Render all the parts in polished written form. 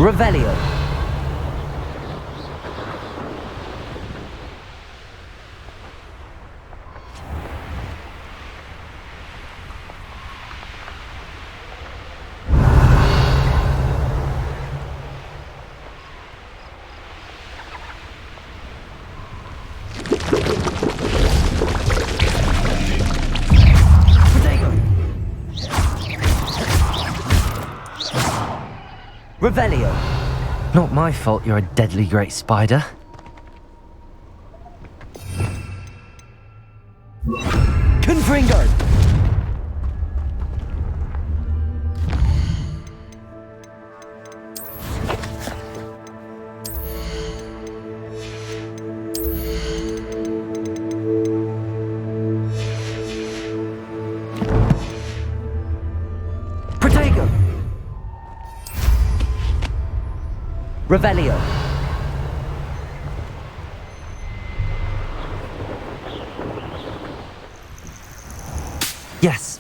Revelio. Revelio. Not my fault you're a deadly great spider. Confringo. Protego. Revelio. Yes.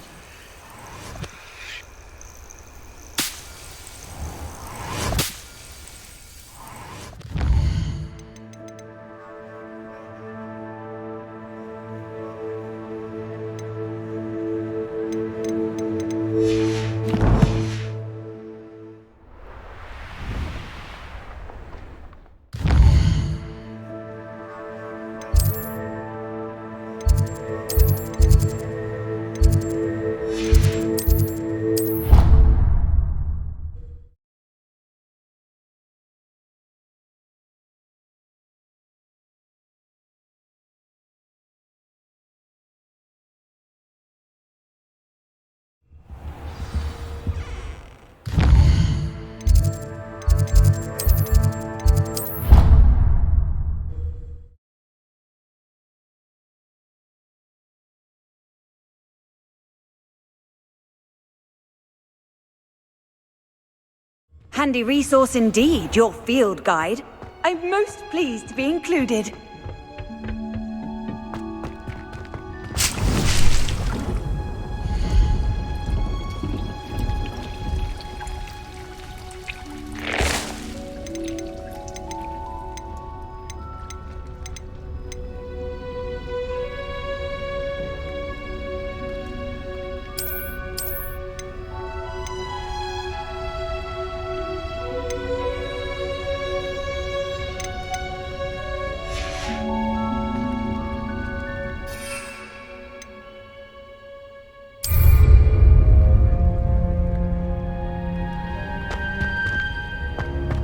Handy resource indeed, your field guide. I'm most pleased to be included.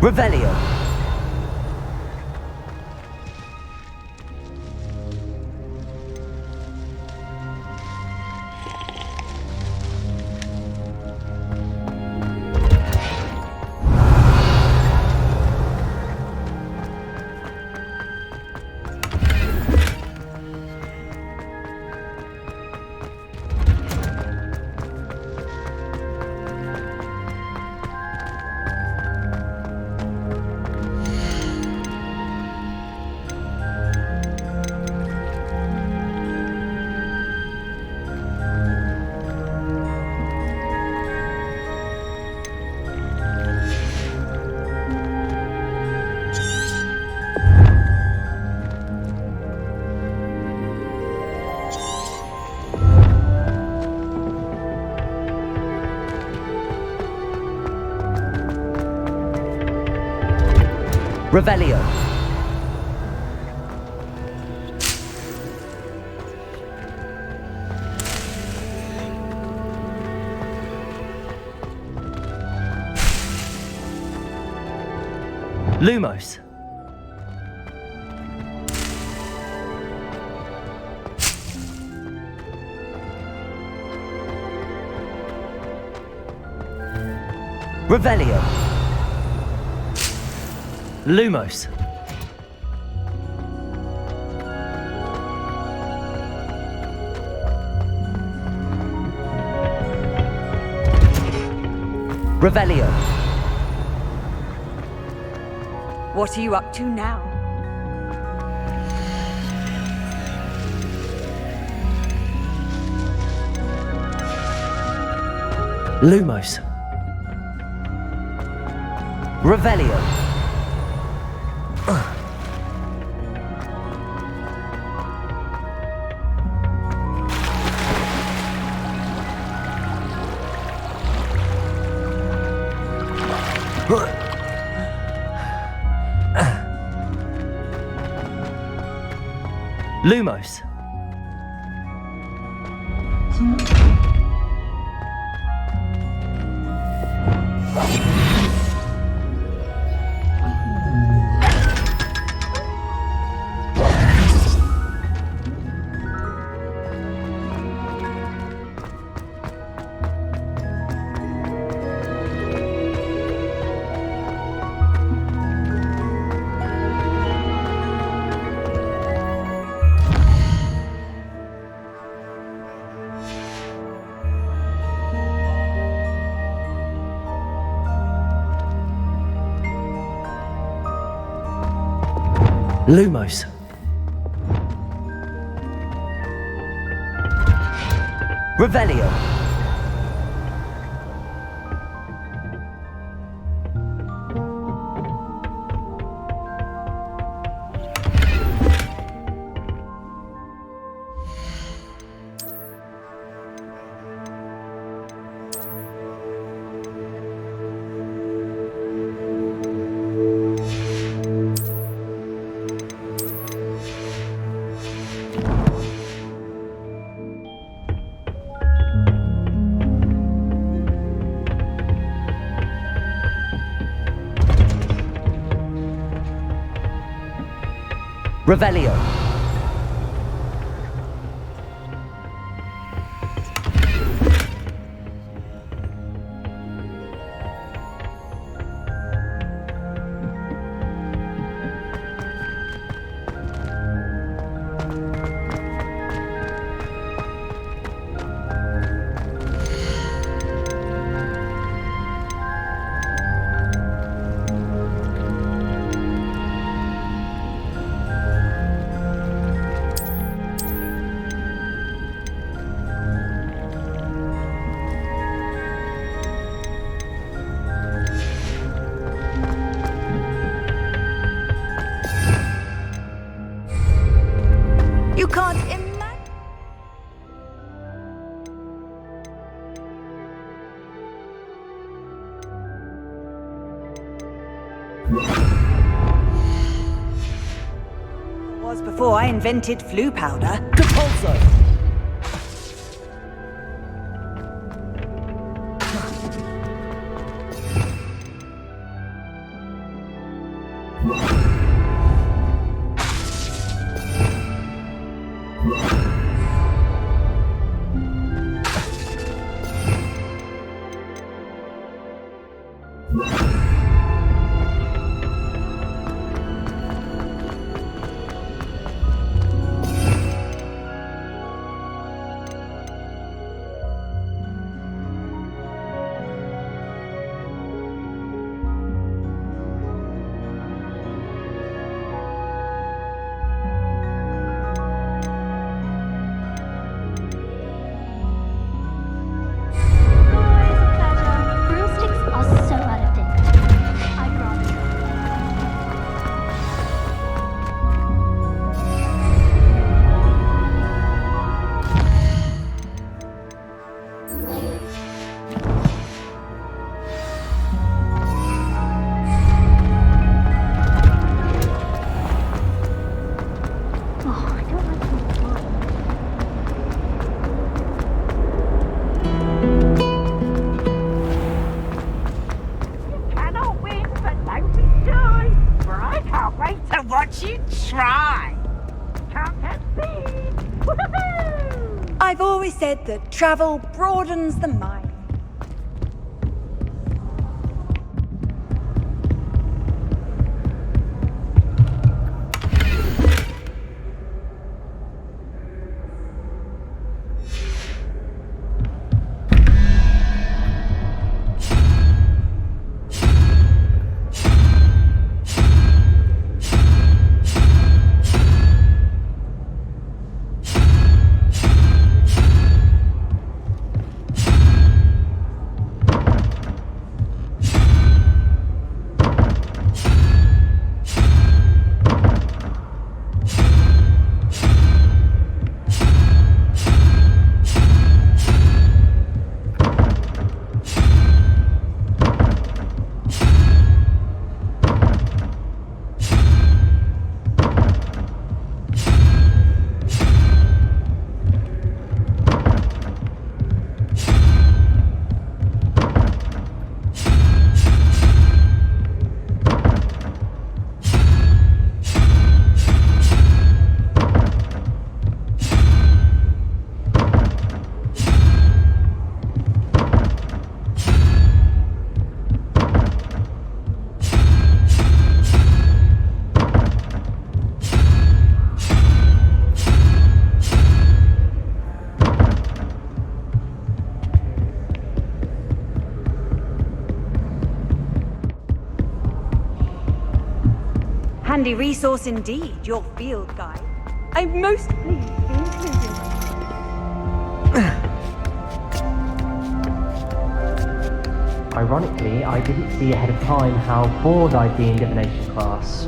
Revelio. Revelio. Lumos. Revelio. Lumos. Revelio. What are you up to now? Lumos. Revelio. Lumos. Lumos. Revelio. Revelio. You can't imagine. Was before I invented flu powder. Capulso. Broomsticks are so out of date. I'd rather. Oh, I don't like the wine. Cannot win, but don't be shy, for I can't wait to watch you try. Can't get speed. Woohoo! I've always said that travel broadens the mind. handy resource indeed, your field guide. I'm most pleased to be included. Ironically, I didn't see ahead of time how bored I'd be in divination class.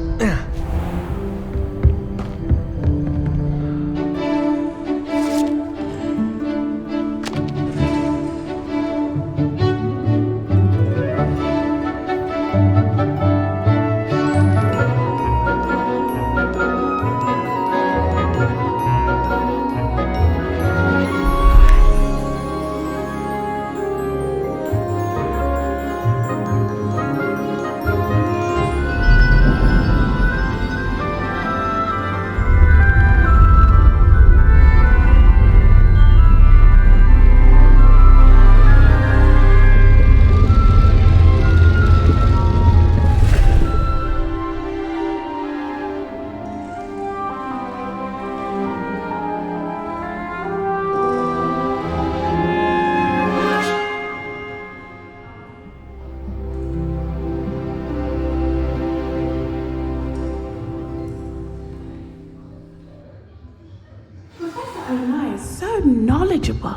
So knowledgeable.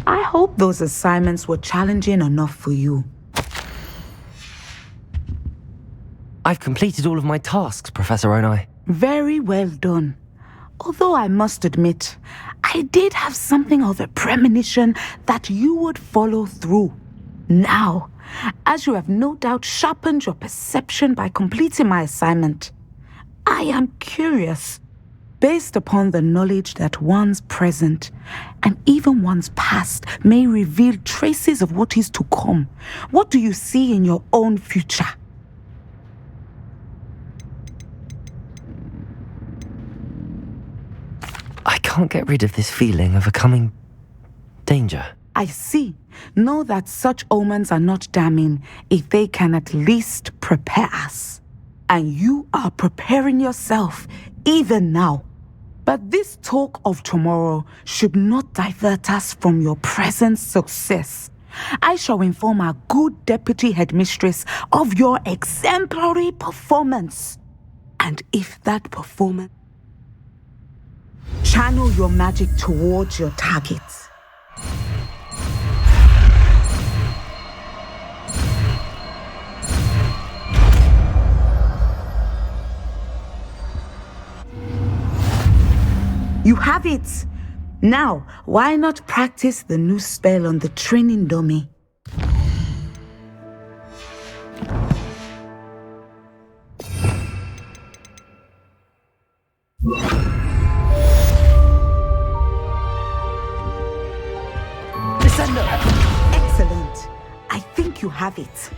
I hope those assignments were challenging enough for you. I've completed all of my tasks, Professor Onai. Very well done. Although I must admit, I did have something of a premonition that you would follow through. Now, as you have no doubt sharpened your perception by completing my assignment, I am curious. Based upon the knowledge that one's present and even one's past may reveal traces of what is to come, what do you see in your own future? I can't get rid of this feeling of a coming danger. I see. Know that such omens are not damning if they can at least prepare us. And you are preparing yourself even now. But this talk of tomorrow should not divert us from your present success. I shall inform our good deputy headmistress of your exemplary performance. And if that performance... channel your magic towards your targets. You have it! Now, why not practice the new spell on the training dummy? Descendo! Excellent. I think you have it.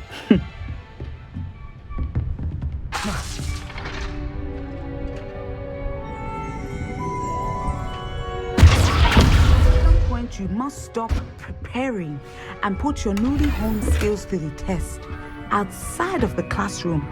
You must stop preparing and put your newly honed skills to the test outside of the classroom.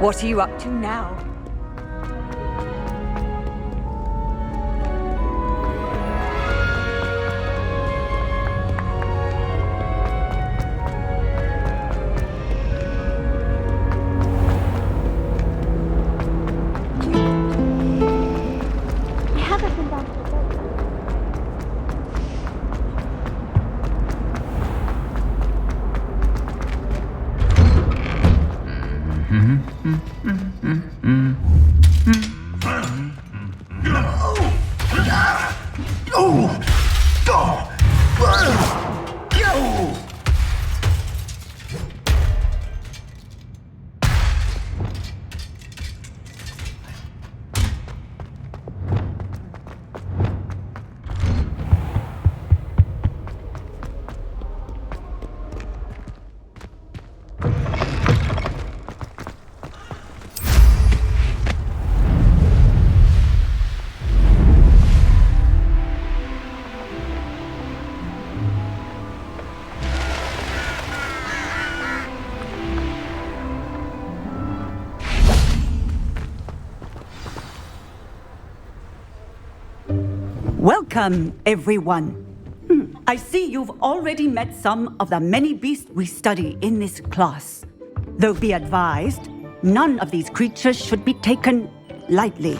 What are you up to now? I haven't been down to the boat. Welcome, everyone. I see you've already met some of the many beasts we study in this class. Though be advised, none of these creatures should be taken lightly.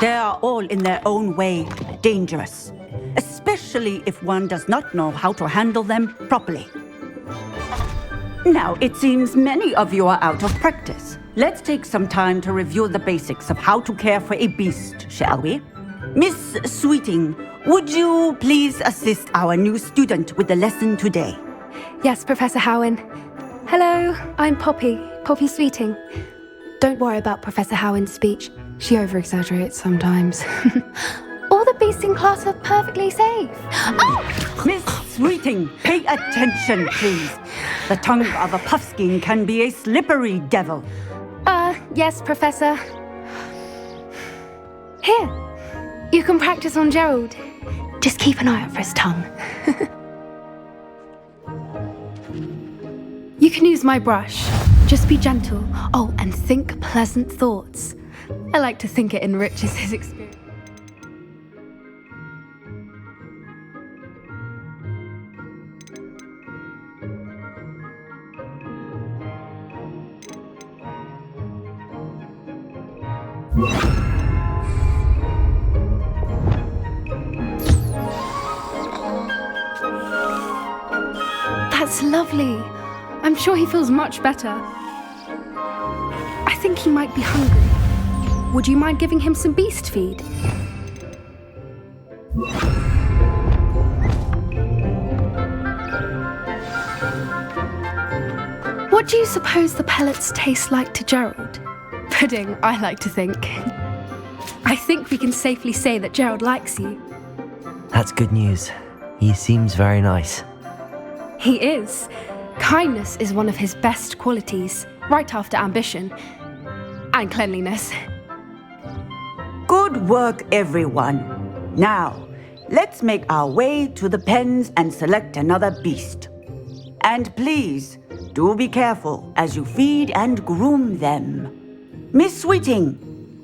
They are all in their own way dangerous, especially if one does not know how to handle them properly. Now, it seems many of you are out of practice. Let's take some time to review the basics of how to care for a beast, shall we? Miss Sweeting, would you please assist our new student with the lesson today? Yes, Professor Howen. Hello, I'm Poppy Sweeting. Don't worry about Professor Howen's speech. She over-exaggerates sometimes. All the beasts in class are perfectly safe. Oh! Miss Sweeting, pay attention, please. The tongue of a puffskein can be a slippery devil. Yes, Professor. Here, you can practice on Gerald. Just keep an eye out for his tongue. You can use my brush. Just be gentle. Oh, and think pleasant thoughts. I like to think it enriches his experience. That's lovely. I'm sure he feels much better. I think he might be hungry. Would you mind giving him some beast feed? What do you suppose the pellets taste like to Gerald? Pudding, I like to think. I think we can safely say that Gerald likes you. That's good news. He seems very nice. He is. Kindness is one of his best qualities, right after ambition and cleanliness. Good work, everyone. Now, let's make our way to the pens and select another beast. And please, do be careful as you feed and groom them. Miss Sweeting,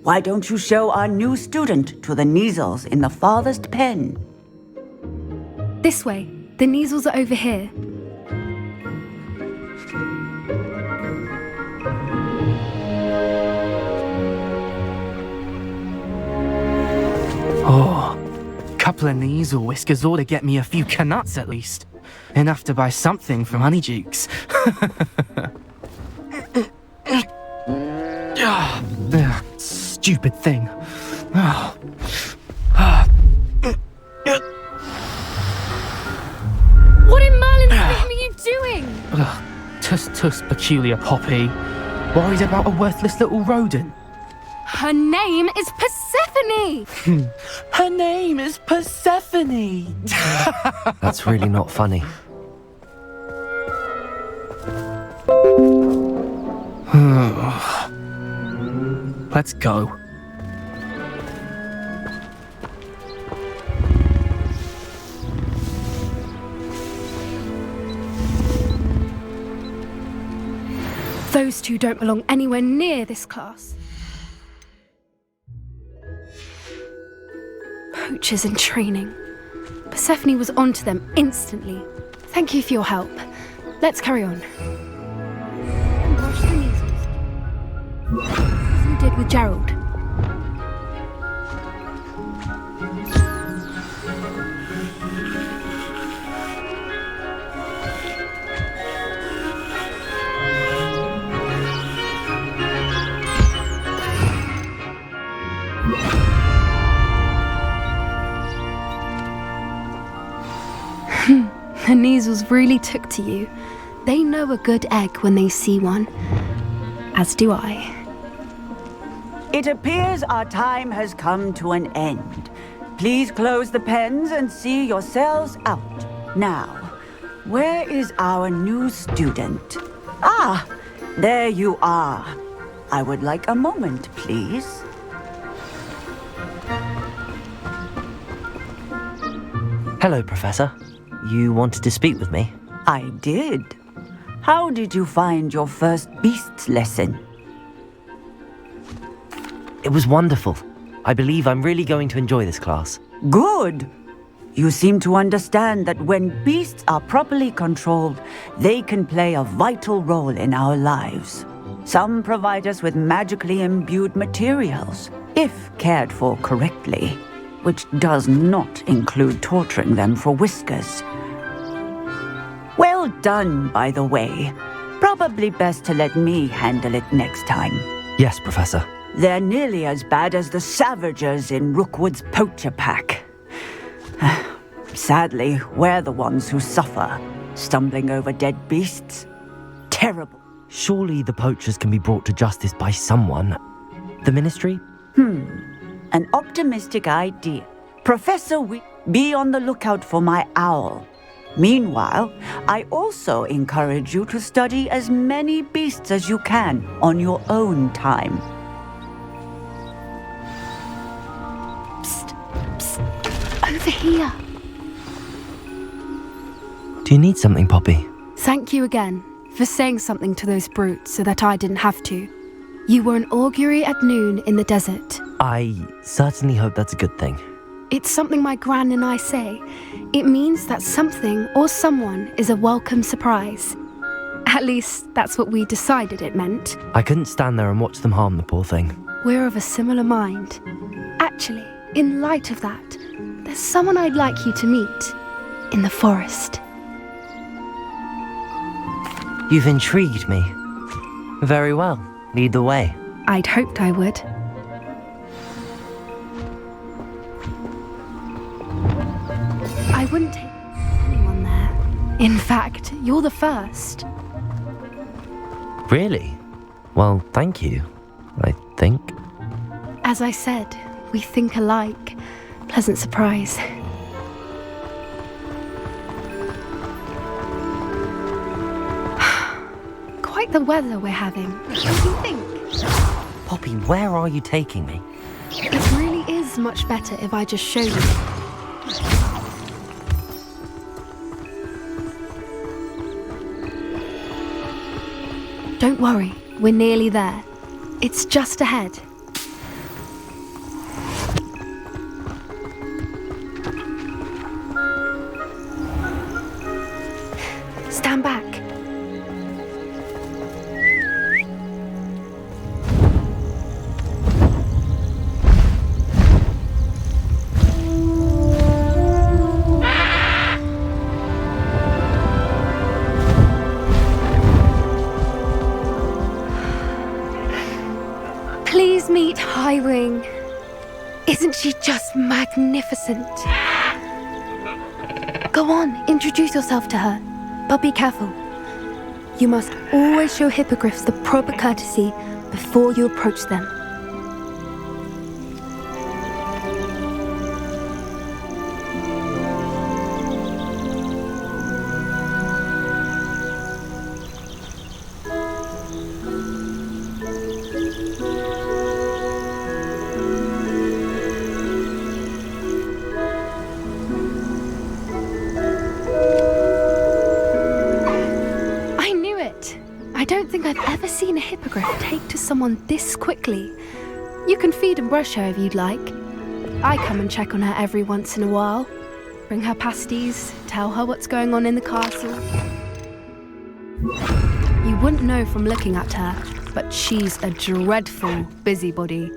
why don't you show our new student to the Neasels in the farthest pen? This way. The Neasels are over here. Oh, couple of Neasel whiskers ought to get me a few canuts at least. Enough to buy something from Honeydukes. Stupid thing. What in Merlin's name are you doing? Tuss, peculiar Poppy. Worried about a worthless little rodent. Her name is Persephone! Her name is Persephone! That's really not funny. Let's go. Those two don't belong anywhere near this class. Poachers in training. Persephone was onto them instantly. Thank you for your help. Let's carry on. And brush the measles. As you did with Gerald. The Neasels really took to you. They know a good egg when they see one. As do I. It appears our time has come to an end. Please close the pens and see yourselves out. Now, where is our new student? Ah, there you are. I would like a moment, please. Hello, Professor. You wanted to speak with me? I did. How did you find your first beasts lesson? It was wonderful. I believe I'm really going to enjoy this class. Good. You seem to understand that when beasts are properly controlled, they can play a vital role in our lives. Some provide us with magically imbued materials, if cared for correctly, which does not include torturing them for whiskers. Well done, by the way. Probably best to let me handle it next time. Yes, Professor. They're nearly as bad as the Savagers in Rookwood's poacher pack. Sadly, we're the ones who suffer, stumbling over dead beasts. Terrible. Surely the poachers can be brought to justice by someone. The Ministry? An optimistic idea. Professor, be on the lookout for my owl. Meanwhile, I also encourage you to study as many beasts as you can on your own time. Psst, psst, over here. Do you need something, Poppy? Thank you again for saying something to those brutes so that I didn't have to. You were an augury at noon in the desert. I certainly hope that's a good thing. It's something my gran and I say. It means that something or someone is a welcome surprise. At least, that's what we decided it meant. I couldn't stand there and watch them harm the poor thing. We're of a similar mind. Actually, in light of that, there's someone I'd like you to meet. In the forest. You've intrigued me. Very well. Lead the way. I'd hoped I would. I wouldn't take anyone there. In fact, you're the first. Really? Well, thank you, I think. As I said, we think alike. Pleasant surprise. Quite the weather we're having. What do you think? Poppy, where are you taking me? It really is much better if I just show you. Don't worry, we're nearly there. It's just ahead. Stand back. Please meet Highwing. Isn't she just magnificent? Go on, introduce yourself to her. But be careful. You must always show hippogriffs the proper courtesy before you approach them. I don't think I've ever seen a hippogriff take to someone this quickly. You can feed and brush her if you'd like. I come and check on her every once in a while. Bring her pasties, tell her what's going on in the castle. You wouldn't know from looking at her, but she's a dreadful busybody.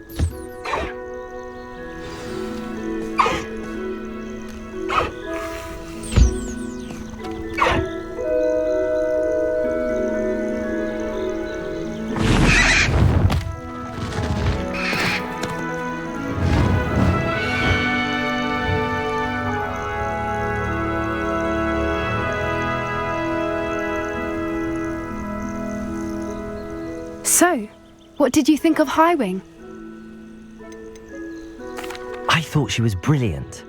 So, what did you think of Highwing? I thought she was brilliant.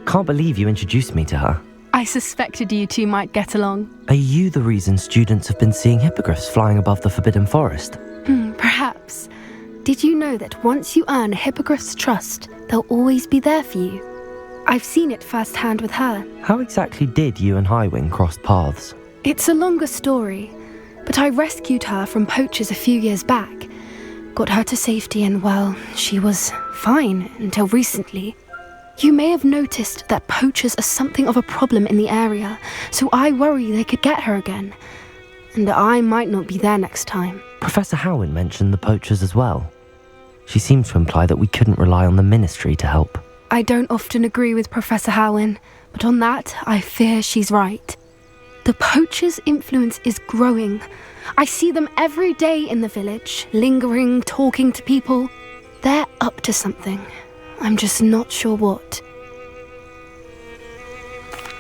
Can't believe you introduced me to her. I suspected you two might get along. Are you the reason students have been seeing hippogriffs flying above the Forbidden Forest? Perhaps. Did you know that once you earn a hippogriff's trust, they'll always be there for you? I've seen it firsthand with her. How exactly did you and Highwing cross paths? It's a longer story, but I rescued her from poachers a few years back. Got her to safety and, well, she was fine until recently. You may have noticed that poachers are something of a problem in the area, so I worry they could get her again. And I might not be there next time. Professor Howen mentioned the poachers as well. She seemed to imply that we couldn't rely on the ministry to help. I don't often agree with Professor Howen, but on that, I fear she's right. The poachers' influence is growing. I see them every day in the village, lingering, talking to people. They're up to something. I'm just not sure what.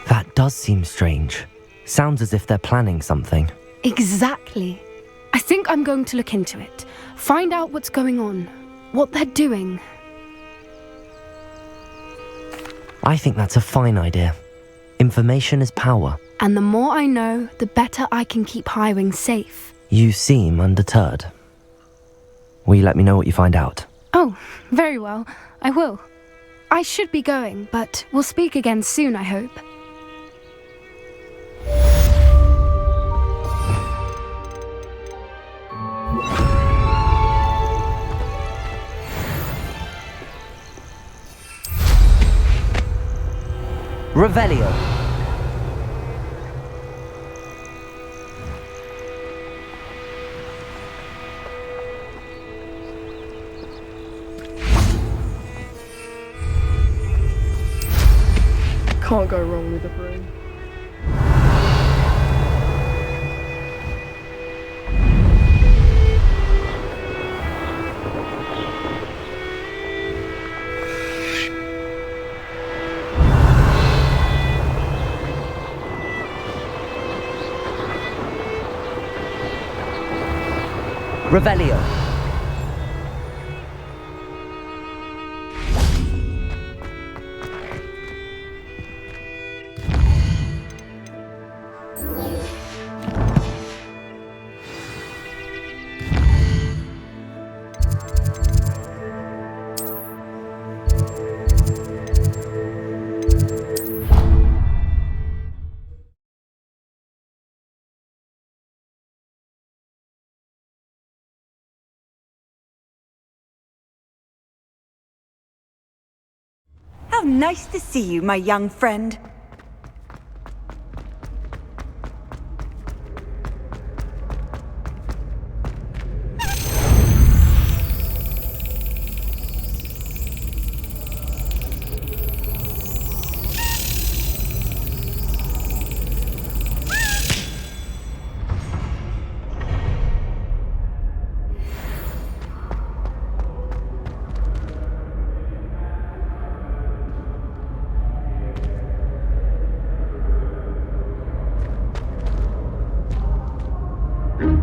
That does seem strange. Sounds as if they're planning something. Exactly. I think I'm going to look into it. Find out what's going on. What they're doing. I think that's a fine idea. Information is power. And the more I know, the better I can keep Highwing safe. You seem undeterred. Will you let me know what you find out? Oh, very well. I will. I should be going, but we'll speak again soon, I hope. Revelio. Can't go wrong with a broom. Revelio. How nice to see you, my young friend.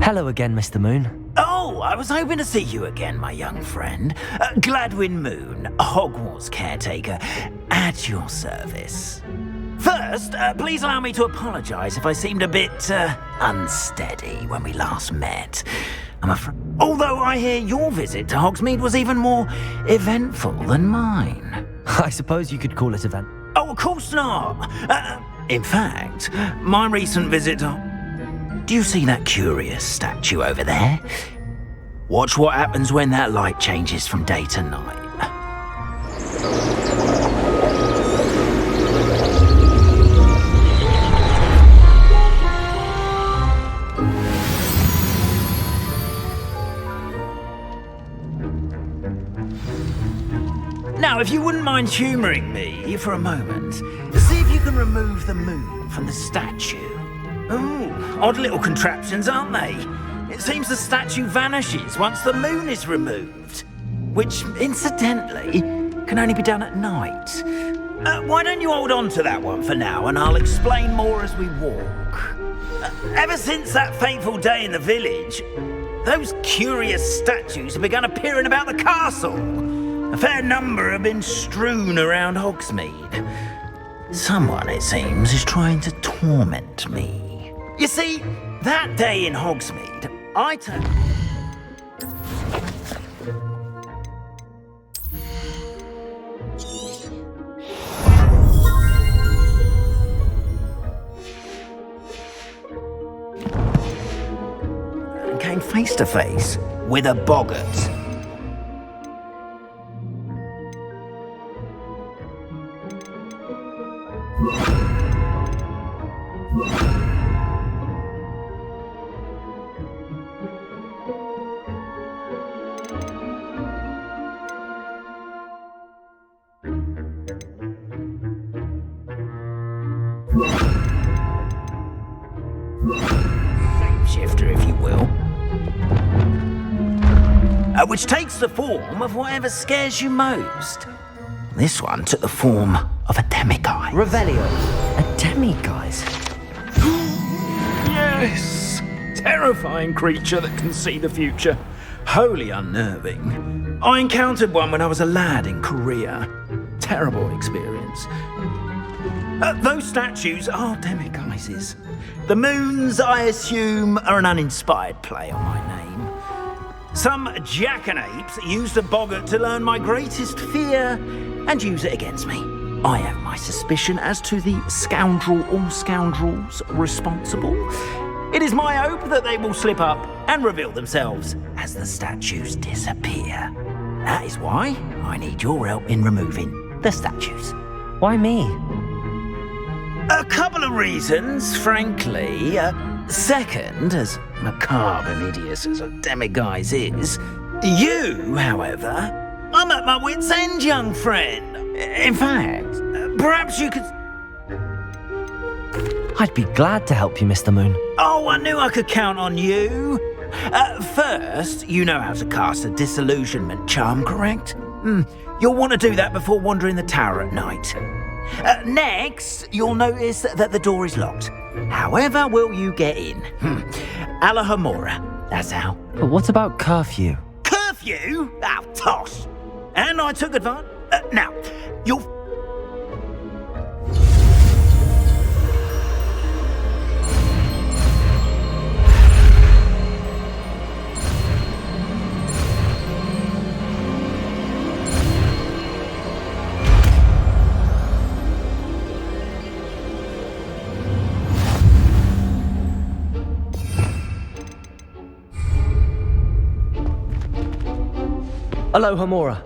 Hello again, Mr. Moon. Oh, I was hoping to see you again, my young friend. Gladwin Moon, Hogwarts caretaker, at your service. First, please allow me to apologise if I seemed a bit, unsteady when we last met. I'm afraid. Although I hear your visit to Hogsmeade was even more eventful than mine. I suppose you could call it event. Oh, of course not. In fact, my recent visit to... Do you see that curious statue over there? Watch what happens when that light changes from day to night. Now, if you wouldn't mind humouring me for a moment, see if you can remove the moon from the statue. Ooh, odd little contraptions, aren't they? It seems the statue vanishes once the moon is removed. Which, incidentally, can only be done at night. Why don't you hold on to that one for now, and I'll explain more as we walk. Ever since that fateful day in the village, those curious statues have begun appearing about the castle. A fair number have been strewn around Hogsmeade. Someone, it seems, is trying to torment me. You see, that day in Hogsmeade, I turned... and came face to face with a boggart. Shapeshifter, if you will. Which takes the form of whatever scares you most. This one took the form of a demiguise. Revelio. A demiguise? Yes! Terrifying creature that can see the future. Wholly unnerving. I encountered one when I was a lad in Korea. Terrible experience. Those statues are demiguises. The moons, I assume, are an uninspired play on my name. Some jackanapes used a boggart to learn my greatest fear and use it against me. I have my suspicion as to the scoundrel or scoundrels responsible. It is my hope that they will slip up and reveal themselves as the statues disappear. That is why I need your help in removing the statues. Why me? A couple of reasons, frankly. Second, as macabre and hideous as a demiguise is, you, however, I'm at my wit's end, young friend. In fact, perhaps you could... I'd be glad to help you, Mr. Moon. Oh, I knew I could count on you. First, you know how to cast a disillusionment charm, correct? You'll want to do that before wandering the tower at night. Next, you'll notice that the door is locked. However will you get in? Alahomora, that's how. But what about curfew? Curfew? Oh, tosh. And I took advantage. Now, you'll... Alohomora.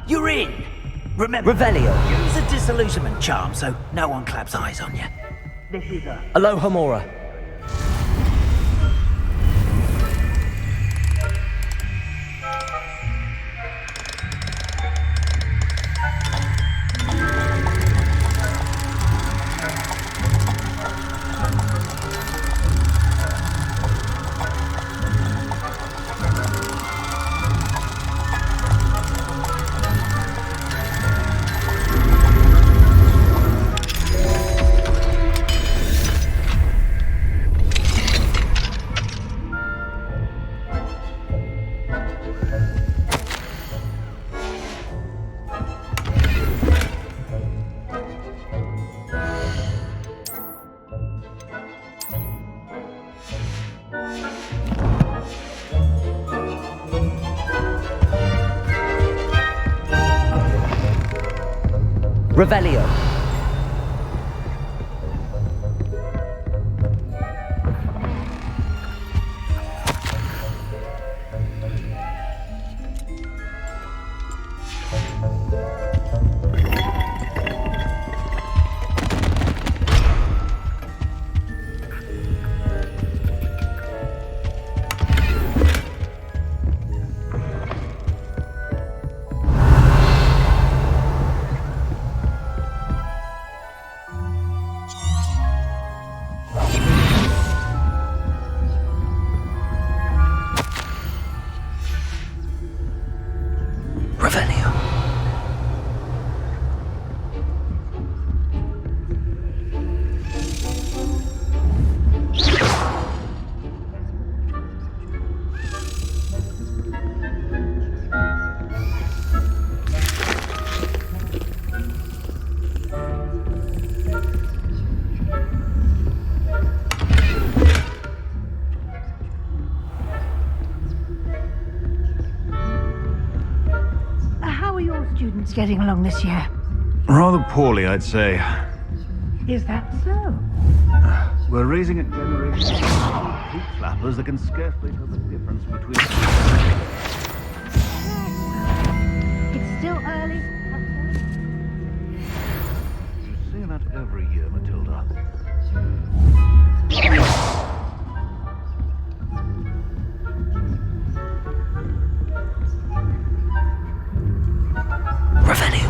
You're in. Remember, Revelio. Use a disillusionment charm so no one claps eyes on you. This is a... Alohomora. Revelio. students getting along this year? Rather poorly, I'd say. Is that so? We're raising a generation of poop flappers that can scarcely tell the difference between... It's still early. You say that every year, Matilda. Revenue.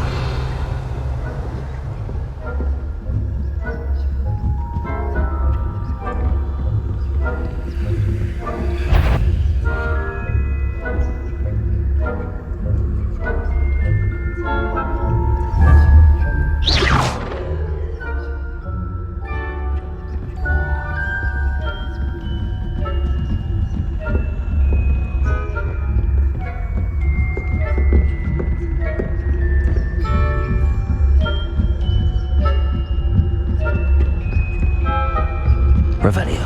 Revelio.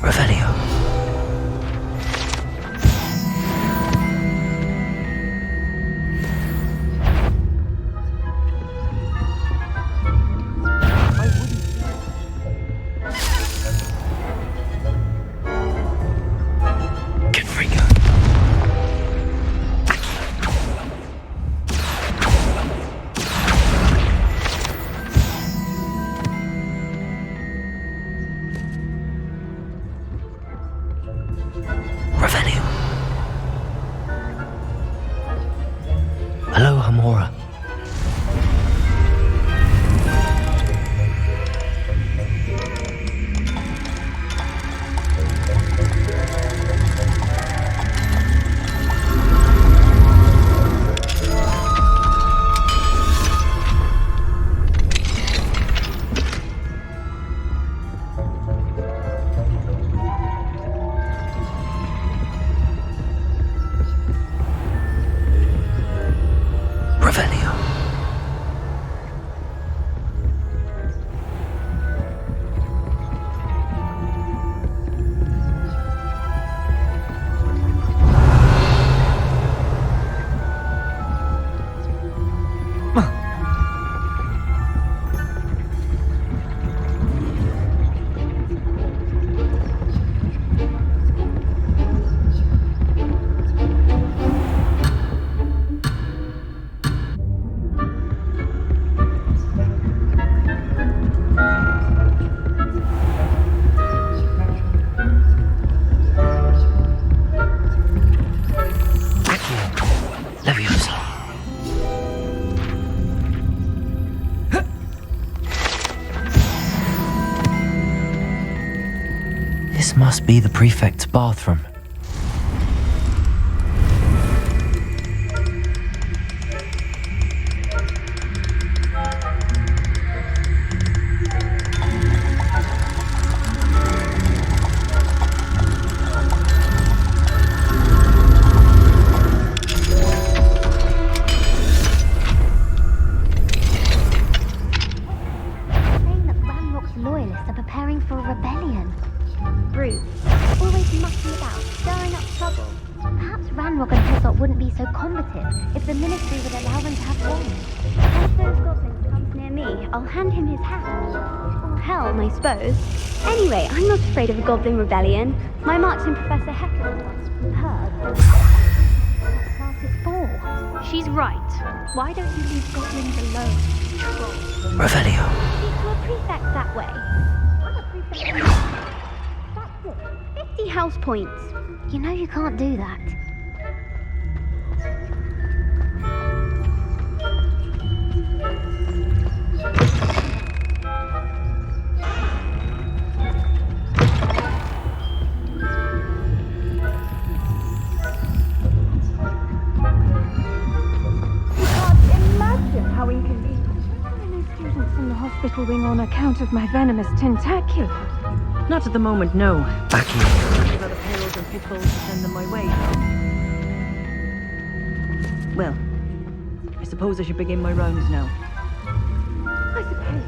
Revelio. Revenue. Hello, Hamora. Revelio. Leviosa. This must be the prefect's bathroom. Loyalists are preparing for a rebellion. Brute. Always mucking about, stirring up trouble. Perhaps Ranrock and Hilltop wouldn't be so combative if the Ministry would allow them to have wands. If those goblins comes near me, I'll hand him his hat. Or helm, I suppose. Anyway, I'm not afraid of a goblin rebellion. My marks in Professor Heckle once heard. What class is for? She's right. Why don't you leave goblins alone? Troll. Revelio. Speak to a prefect that way. I'm a prefect. That's it. 50 house points. You know you can't do that. How inconvenient. There are no students in the hospital wing on account of my venomous tentacula. Not at the moment, no. Back here. I've got the payrolls and pitfalls to send them my way, though. Well, I suppose I should begin my rounds now. I suppose.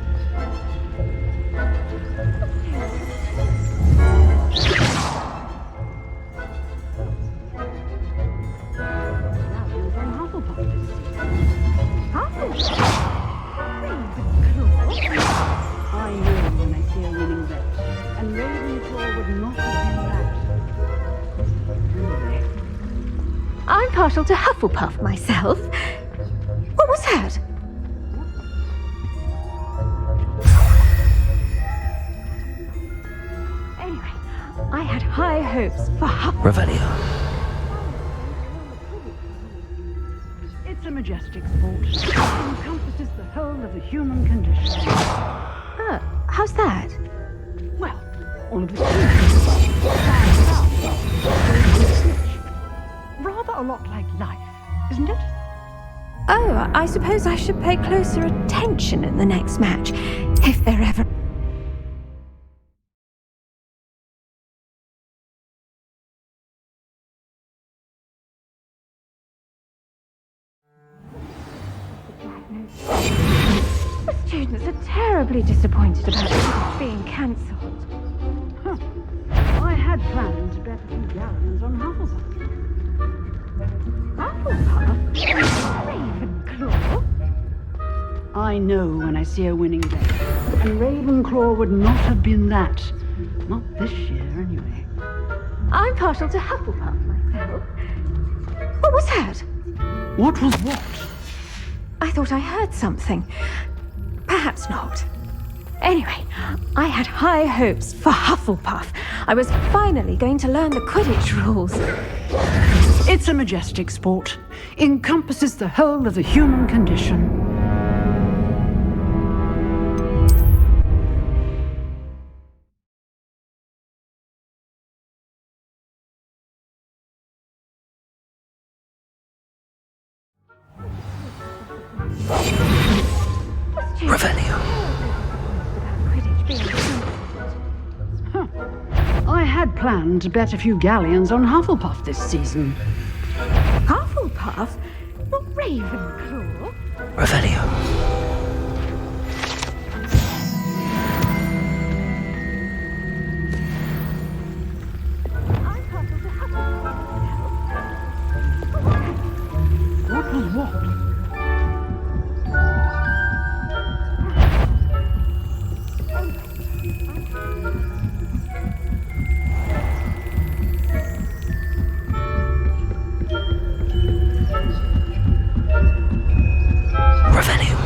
I know when I see a winning bet, and Ravenclaw would not have been that. Anyway, I'm partial to Hufflepuff myself. What was that? Anyway, I had high hopes for Hufflepuff. Revelio. it's a majestic sport. It encompasses the whole of the human condition. How's that? Well, all of the humans rather a lot like life, isn't it? Oh, I suppose I should pay closer attention in the next match, if there ever... The students are terribly disappointed about it being cancelled. Huh. I had planned to bet a few gallons on Hufflepuff. Hufflepuff? Ravenclaw? I know when I see a winning bet, and Ravenclaw would not have been that. Not this year, anyway. I'm partial to Hufflepuff myself. What was that? What was what? I thought I heard something. Perhaps not. Anyway, I had high hopes for Hufflepuff. I was finally going to learn the Quidditch rules. It's a majestic sport. Encompasses the whole of the human condition. Revelio. Huh. I had planned to bet a few galleons on Hufflepuff this season. Hufflepuff? Not Ravenclaw? Revelio. What was what? Revelio.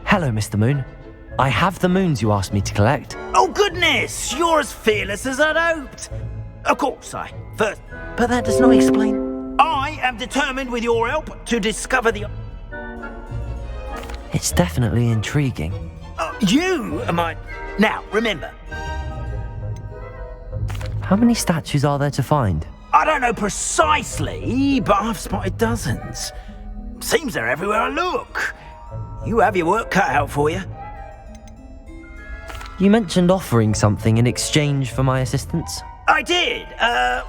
Hello, Mr. Moon. I have the moons you asked me to collect. Oh, goodness! You're as fearless as I'd hoped. Of course, but that does not explain. I am determined, with your help, to discover the... It's definitely intriguing. You are my... Now, remember. How many statues are there to find? I don't know precisely, but I've spotted dozens. Seems they're everywhere I look. You have your work cut out for you. You mentioned offering something in exchange for my assistance. I did.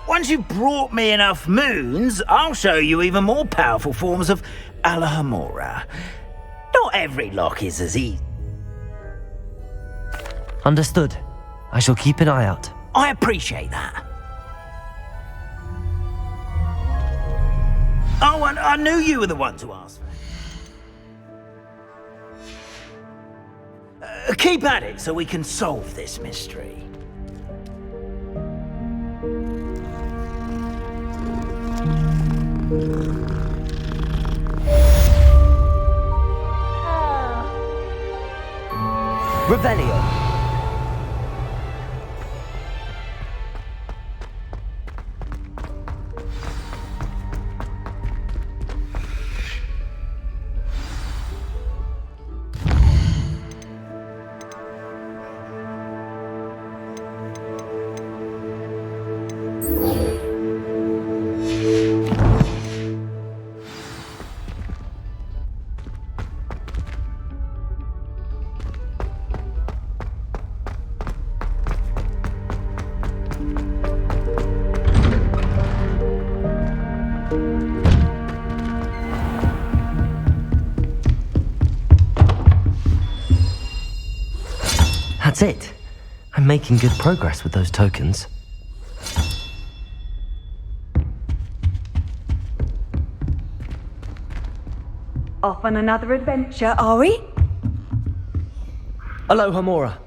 Once you've brought me enough moons, I'll show you even more powerful forms of Alohomora. Not every lock is as easy. Understood. I shall keep an eye out. I appreciate that. Oh, and I knew you were the one to ask. Keep at it so we can solve this mystery. Revelio. That's it. I'm making good progress with those tokens. Off on another adventure, are we? Aloha, Mora.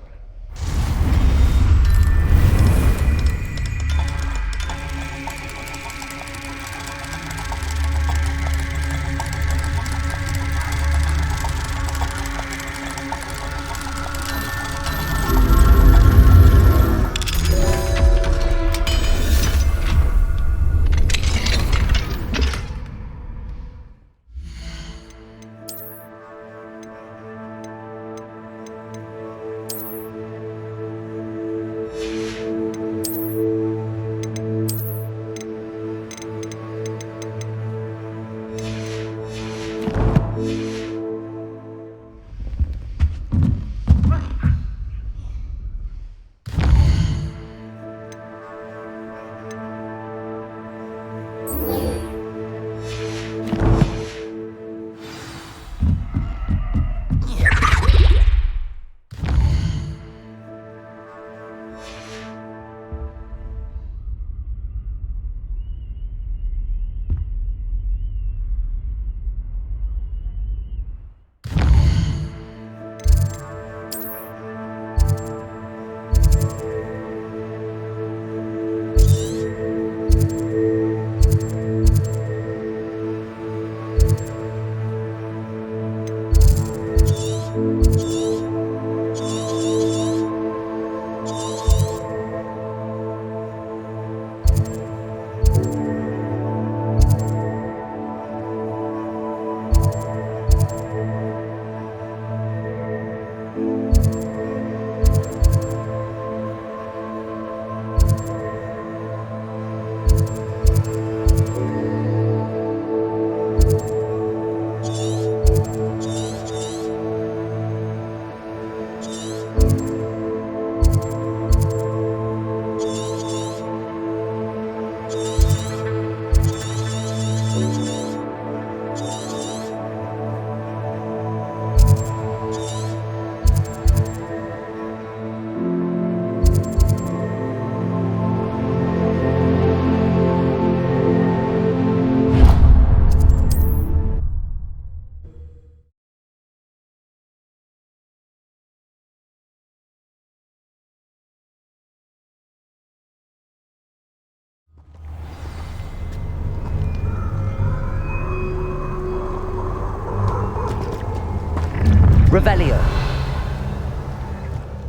Revelio.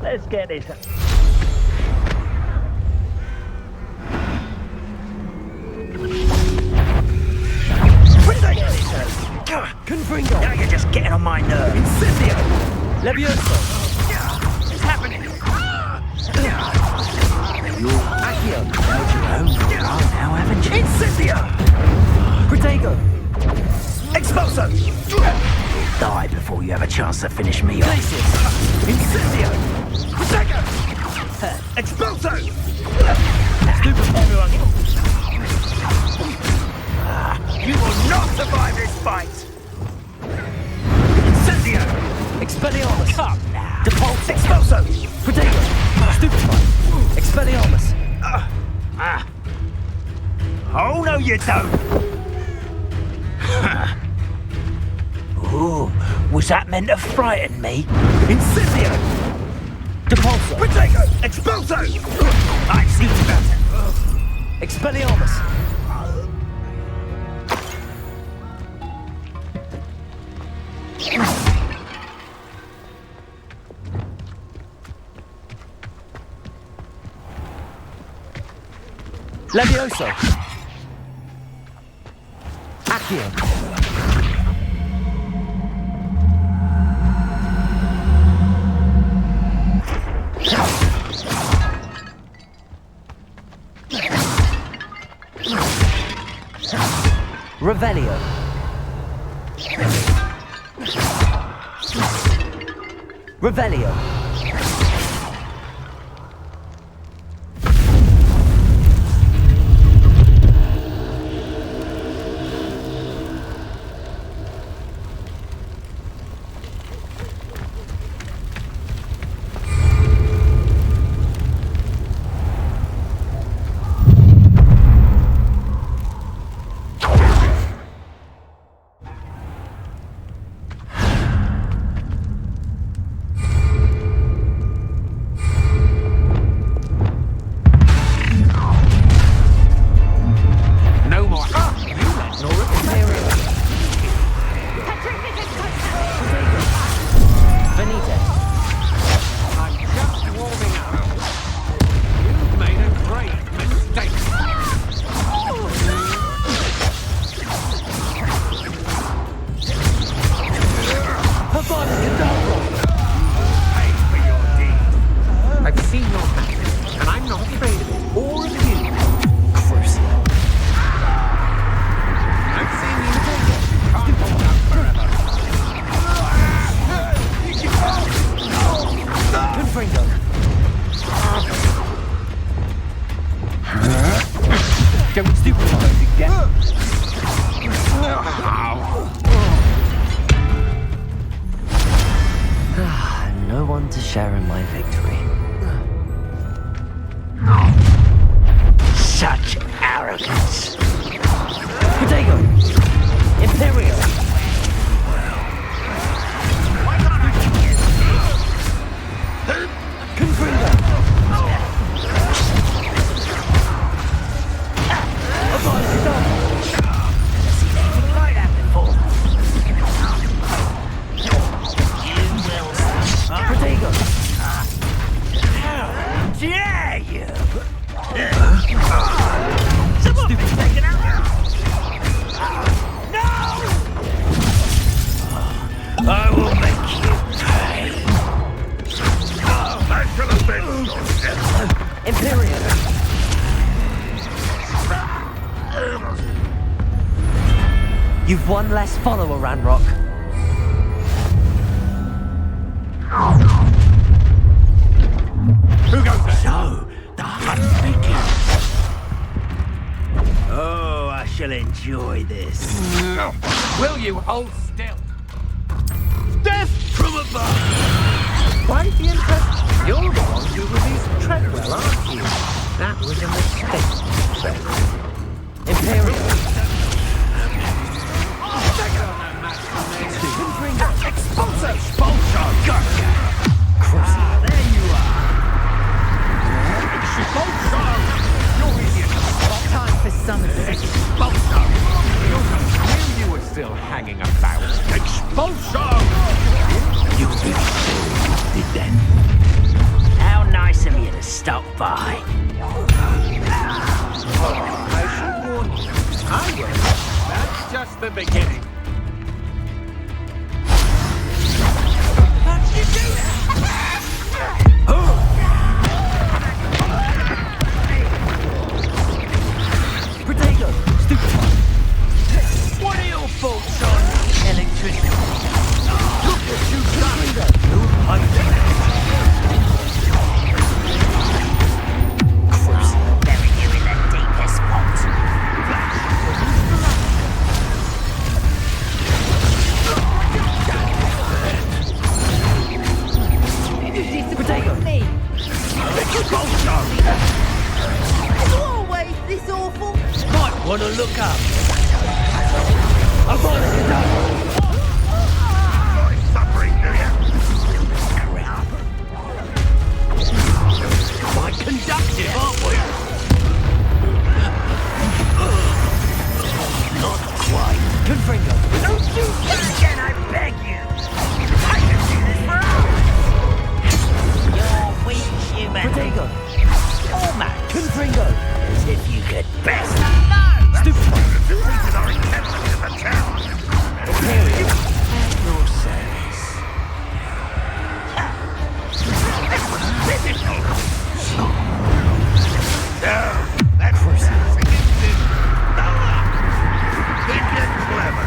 Let's get this. Confringo. Now you're just getting on my nerves. Incendio. Levioso. What's happening? Accio. Held your own for a while now, haven't you? Incendio. Protego. Expulso! Die before you have a chance to finish me off. Glacius. Incendio. Protego! Expulso! Stupid everyone. You will not survive this fight! Incendio! Expelliarmus. Come now! Depulso. Expulso! Protego. Stupefy. Expelliarmus. Oh, no you don't! Ooh, was that meant to frighten me? Incendio. Depulso. Protego! Expulso! I've seen better! Expelliarmus. Levioso. Accio. Revelio. Revelio. Don't stupidise again. No one to share in my victory. Such arrogance. Potato! Imperial! Confringo! Dare you! Someone be taken out! No! I will make you pay. That should have been Imperial. You've one less follower, Ranrock. Who goes there? So, the hunt begins. Oh, I shall enjoy this. Will you hold still? Death from above! Quite the interest. You're the one who released Treadwell, aren't you? That was a mistake, Treadwell. Imperial. Expulso! Expulso! Gotcha! There you are! Expulso! You're idiot! Time for some Expulso! Knew you were still hanging about. Expulso! You'll be stupid then. How nice of you to stop by. I should warn you. I will. That's just the beginning. Potato! Stupid! What are your thoughts on electricity? Look what you've done! Bury you in the deepest pot. Potato! It's always this awful. Might want to look up. I'm on it, suffering, do you? Crap. Quite conductive, aren't we? Not quite. Confringo. Don't do that again, I beg you. I can do this for hours. You're weak, human. Potato. Oh, man. Confringo. As if you could best. No! Stupid. Defeated our intentions in the town. Imperial. At your service. No, that's think you're clever.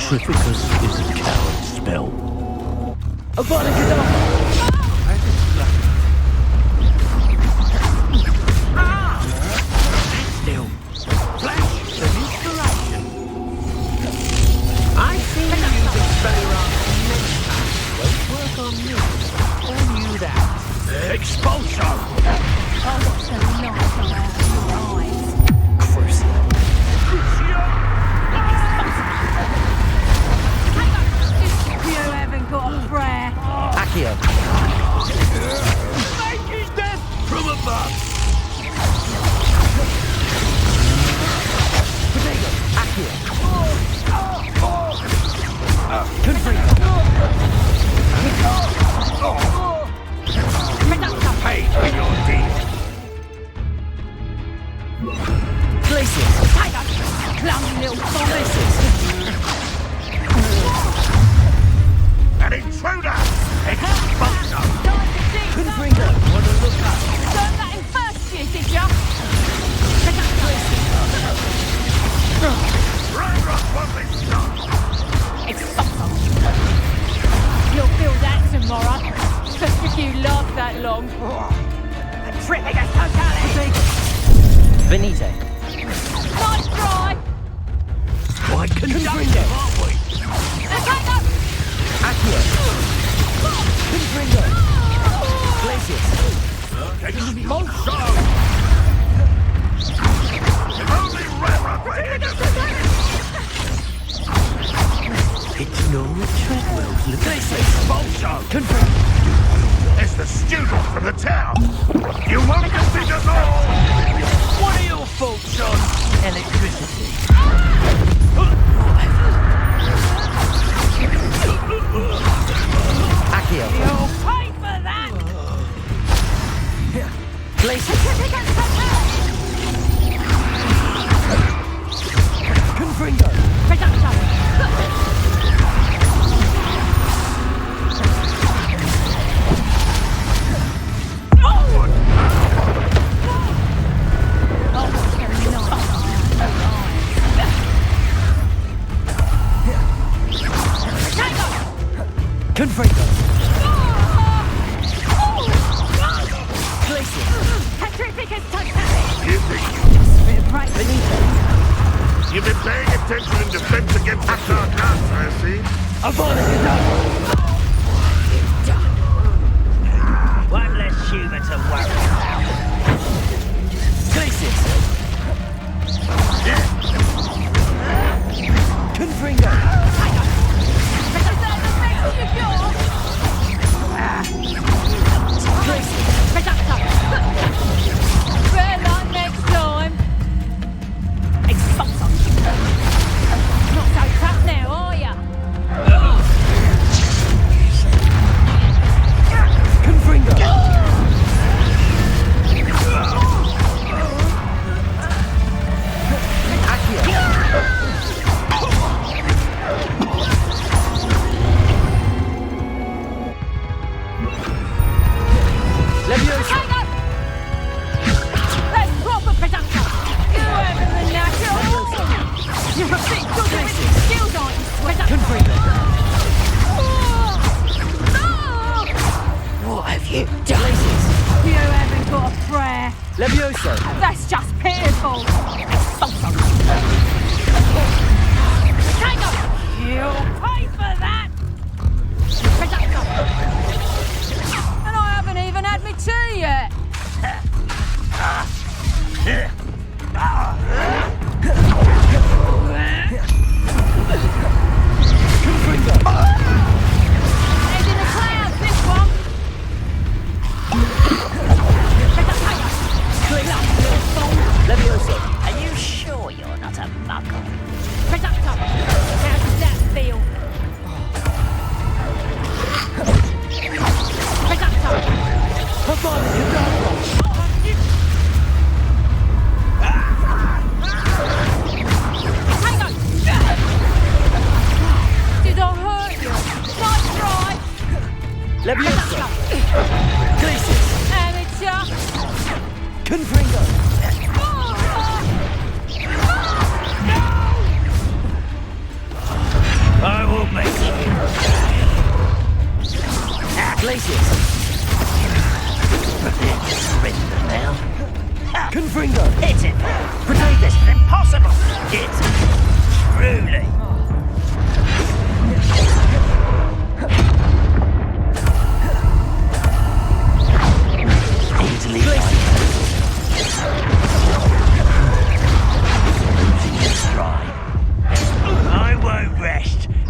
Petrificus is a coward spell. Still. Flash and inspiration. I've seen you using spelling many times. Won't work on me. Or you that. Expulsion! Oh, what's the light go out of your eyes? You haven't got a prayer. Accio. Make his death from above! Potato. Accio. Pay for your deed! Glacius. Clumsy little bombers. An intruder! Expulsion! Confringo. Want to look up? Don't let him first you, did ya? Right, what this done? You'll feel that tomorrow. Just if you last that long. Tripping us totally! Benito. Nice try. Quite conductive, aren't we? Accio. Confringo. Glacius. Expulsion! If only Railroad were here to It's no Treadwell's little Expulsion! Confringo. It's the student from the town! You won't defeat us all! What are your thoughts on electricity? Accio. You'll pay for that. Glacius. Confringo. Confringo. Glacius. Petrificus totally. You think Benito. you've been paying attention in defense against the dark arts, I see? One less human to worry about. Glacius. Confringo. Better luck next time. Expulsion. Not so tough now, are ya? Confringo. Leviosa. That's proper production. You haven't the natural. You're a bit good at missing skills, aren't you, Sweater? What have you done? You haven't got a prayer. Leviosa. That's just pitiful. You'll pay for that. And I haven't even had my tea yet. Head in the clouds, this one. Leviosa. Are you sure you're not a muggle? How does that feel? Did I hurt you? Nice try. Leviosa. Glacius. Amateur. Confringo.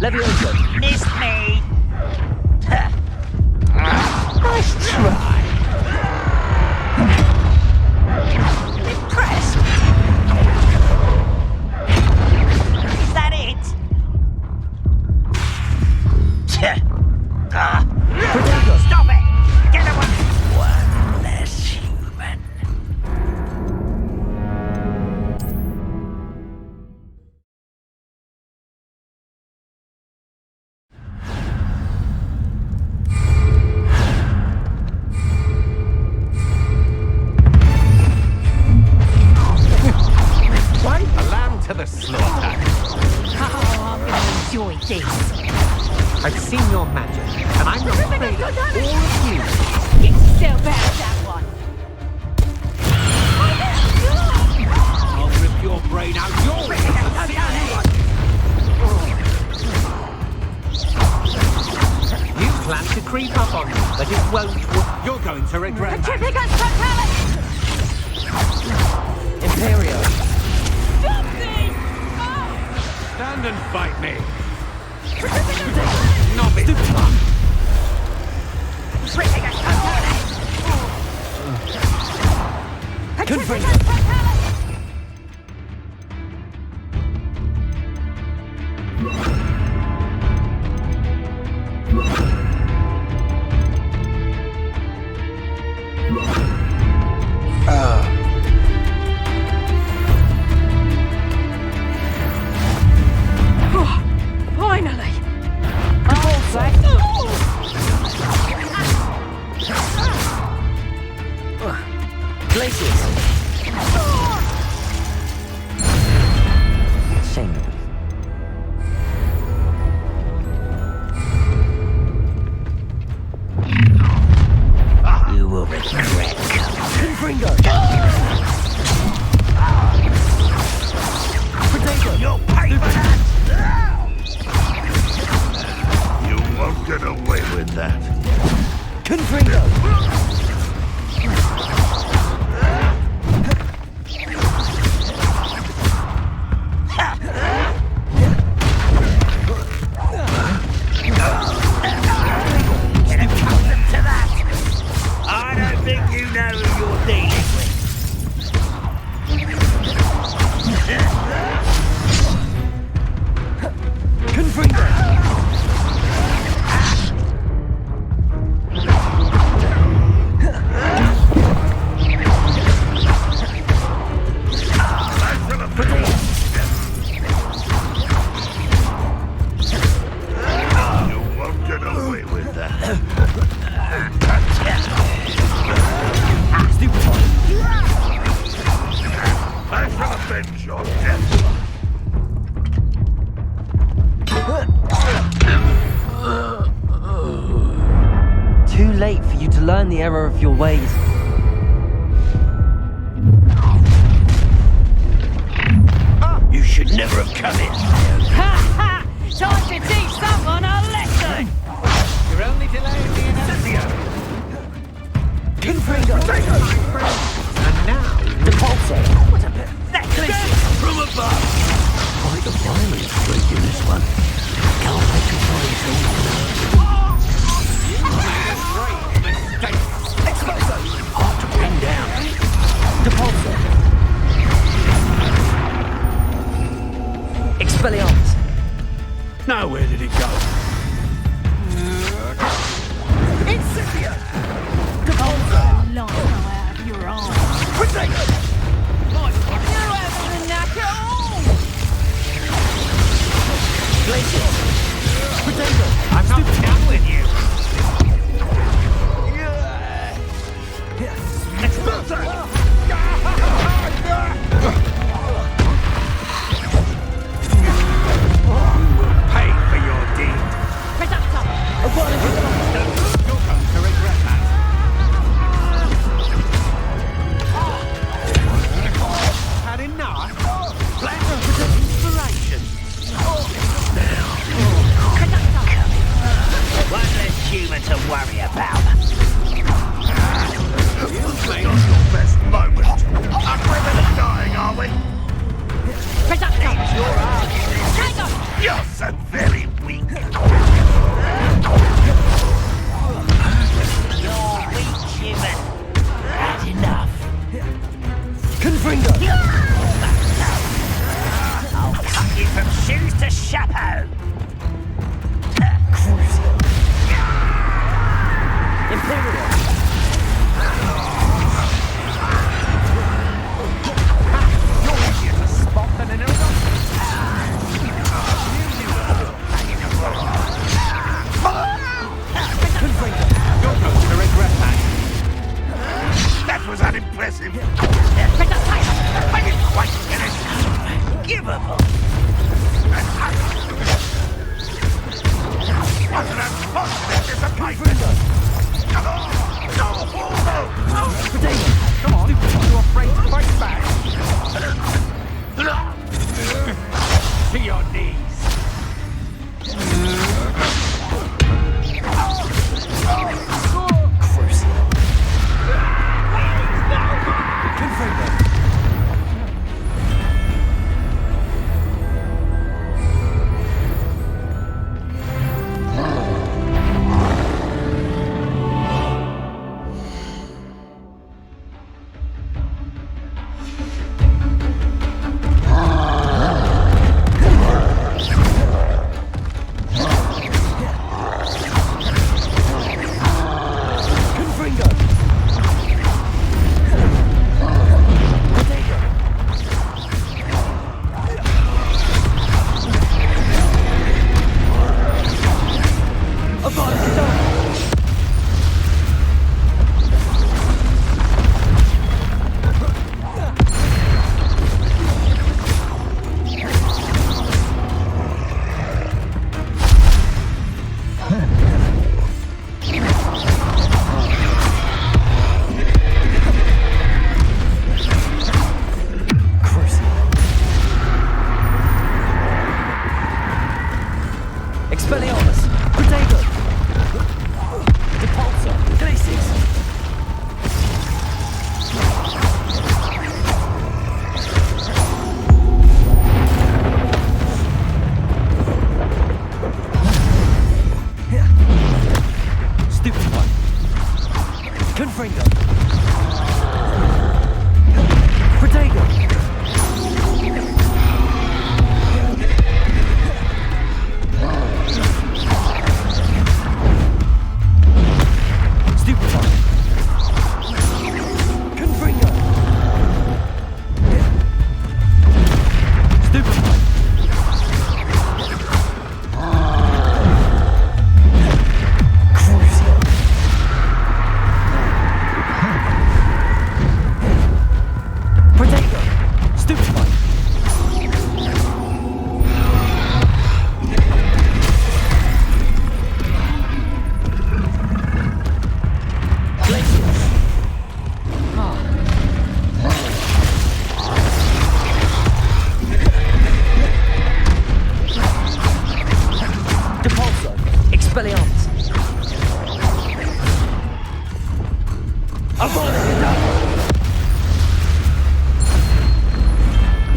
Leviosa. Missed me. Nice try. Impressed. Is that it? Stop it! Get away! One less human. Quite a lamb to the slaughter. Oh, I'm gonna enjoy this. I've seen your magic, and I'm not afraid of all of you. Get yourself out of that one. I'll rip your brain out your ears and see you. You plan to creep up on me, but it won't work. You're going to regret that. Imperio. Stop this! Stand and fight me. Novice. Finally! Glaciers. Shame. You will regret. Confringo. You'll pay for that. You won't get away with that. Confringo. I don't think you know who you're dealing with. You won't get away with that. I shall avenge your death. Too late for you to learn the error of your ways. You should never have come in. Ha ha! Time to teach someone a lesson! You're only delaying the inevitable. And now, What a pathetic From above. Quite a violent streak in this one. Can't make a voice Hard to pin down. Expelliarmus. Now where did it go? Long out of your arms. You haven't the knack at all! I'm not done with you. Pay for your deed. You're going to regret that. Had enough? Plan for inspiration. from shoes to chapeau. Imperial. You're easier to spot than an elder. You're going to regret that. That was unimpressive. I didn't quite get it. Unforgivable. What an unfortunate disappointment. Come on, you're afraid to fight back. To your knees.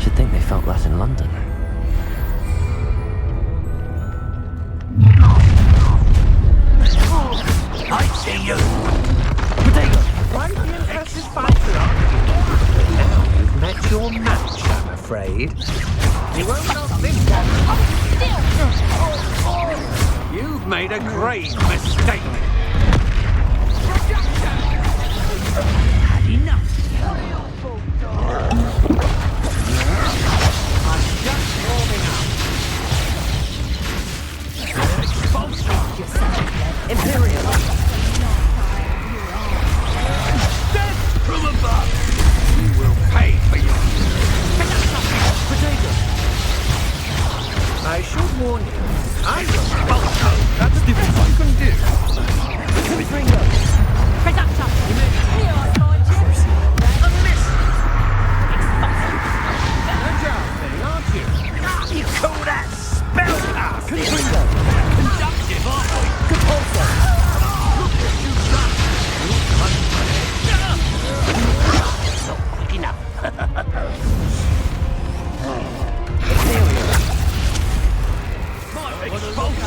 Should think they felt that in London. I see you. Quite the impressive fighter, aren't you? But now you've met your match, I'm afraid. You won't knock this one. You've made a grave mistake. Had enough. I'm just warming up. Imperial. Death from above. You will pay for your... I should warn you. I will bulldoze. That's the best you can do. A miss. Good job, thing, aren't you? You call that spellcasting? Conductive, aren't we? Not quick enough. My expulsion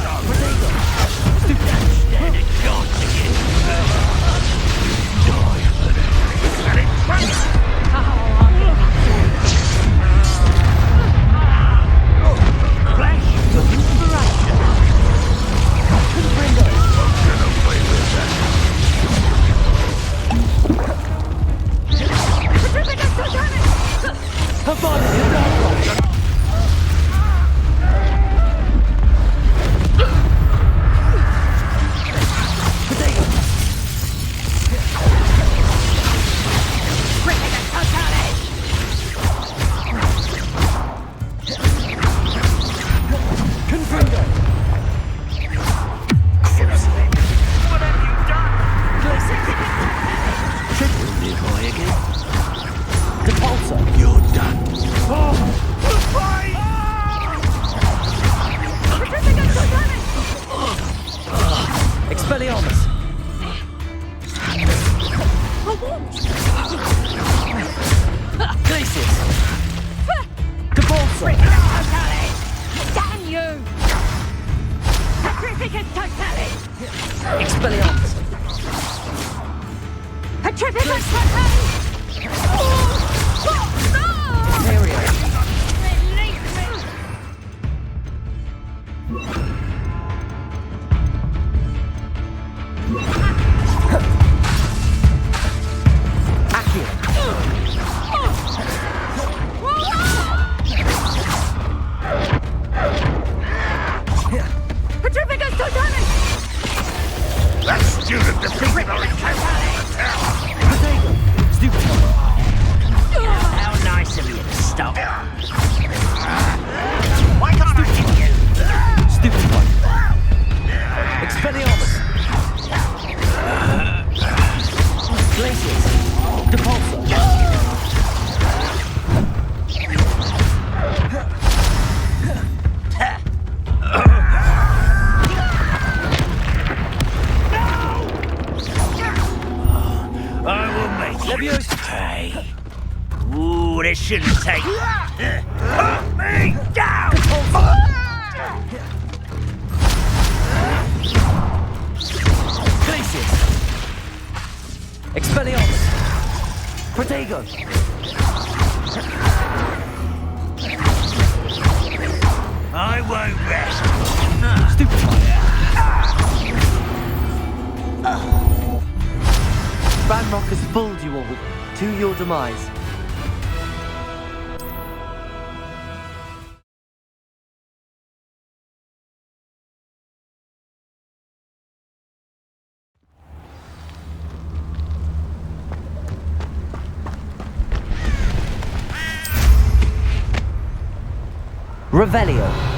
Shouldn't take. Put me down! Glacius! Expelliarmus! Protego! I won't rest. Stupefy! Ranrock has fooled you all to your demise. Revelio.